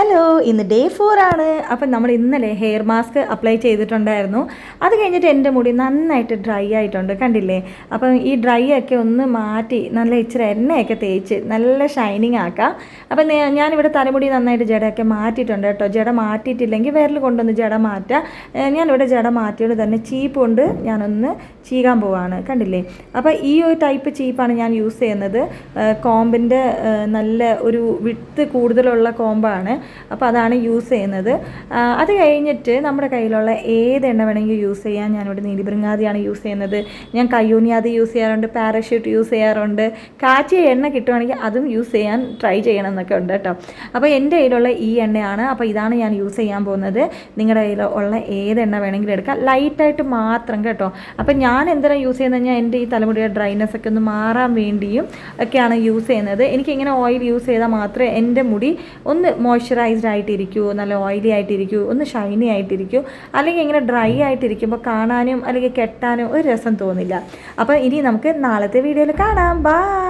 Hello, ഇന്ന് day 4 ആണ്. അപ്പം നമ്മൾ ഇന്നലെ ഹെയർ മാസ്ക് അപ്ലൈ ചെയ്തിട്ടുണ്ടായിരുന്നു. അത് കഴിഞ്ഞിട്ട് എൻ്റെ മുടി നന്നായിട്ട് ഡ്രൈ ആയിട്ടുണ്ട്, കണ്ടില്ലേ? അപ്പം ഈ ഡ്രൈ ഒക്കെ ഒന്ന് മാറ്റി നല്ല ഇച്ചിരി എണ്ണയൊക്കെ തേച്ച് നല്ല ഷൈനിങ് ആക്കാം. അപ്പം ഞാനിവിടെ തലമുടി നന്നായിട്ട് ജടയൊക്കെ മാറ്റിയിട്ടുണ്ട് കേട്ടോ. ജട മാറ്റിയിട്ടില്ലെങ്കിൽ വിരൽ കൊണ്ടൊന്ന് ജട മാറ്റാം. ഞാനിവിടെ ജട മാറ്റിയോട് തന്നെ ചീപ്പ് കൊണ്ട് ഞാനൊന്ന് ചീകാൻ പോവാണ്, കണ്ടില്ലേ? അപ്പോൾ ഈ ഒരു ടൈപ്പ് ചീപ്പാണ് ഞാൻ യൂസ് ചെയ്യുന്നത്. കോമ്പിൻ്റെ നല്ല ഒരു വിട്ട് കൂടുതലുള്ള കോമ്പാണ്, അപ്പോൾ അതാണ് യൂസ് ചെയ്യുന്നത്. അത് കഴിഞ്ഞിട്ട് നമ്മുടെ കയ്യിലുള്ള ഏത് എണ്ണ വേണമെങ്കിൽ യൂസ് ചെയ്യാൻ. ഞാനിവിടെ നീലിബൃങ്ങാതിയാണ് യൂസ് ചെയ്യുന്നത്. ഞാൻ കയ്യൂനിയാതി യൂസ് ചെയ്യാറുണ്ട്, പാരഷൂട്ട് യൂസ് ചെയ്യാറുണ്ട്. കാച്ചിയ എണ്ണ കിട്ടുവാണെങ്കിൽ അതും യൂസ് ചെയ്യാൻ ട്രൈ ചെയ്യണം എന്നൊക്കെ ഉണ്ട് കേട്ടോ. അപ്പോൾ എൻ്റെ കയ്യിലുള്ള ഈ എണ്ണയാണ്, അപ്പോൾ ഇതാണ് ഞാൻ യൂസ് ചെയ്യാൻ പോകുന്നത്. നിങ്ങളുടെ കയ്യിലുള്ള ഏത് എണ്ണ വേണമെങ്കിലും എടുക്കാം, ലൈറ്റായിട്ട് മാത്രം കേട്ടോ. അപ്പം ഞാൻ എന്തിനാണ് യൂസ് ചെയ്യുന്നത് കഴിഞ്ഞാൽ എൻ്റെ ഈ തലമുടിയുടെ ഡ്രൈനെസ് ഒക്കെ ഒന്ന് മാറാൻ വേണ്ടിയും ഒക്കെയാണ് യൂസ് ചെയ്യുന്നത്. എനിക്കിങ്ങനെ ഓയിൽ യൂസ് ചെയ്താൽ മാത്രമേ എൻ്റെ മുടി ഒന്ന് മോയ്സ്ചറൈസ്ഡ് ആയിട്ടിരിക്കൂ, നല്ല ഓയിലി ആയിട്ടിരിക്കൂ, ഒന്ന് ഷൈനി ആയിട്ടിരിക്കൂ. അല്ലെങ്കിൽ ഇങ്ങനെ ഡ്രൈ ആയിട്ടിരിക്കുമ്പോൾ കാണാനും അല്ലെങ്കിൽ കെട്ടാനും ഒരു രസം തോന്നില്ല. അപ്പോൾ ഇനി നമുക്ക് നാളത്തെ വീഡിയോയിൽ കാണാം. ബൈ.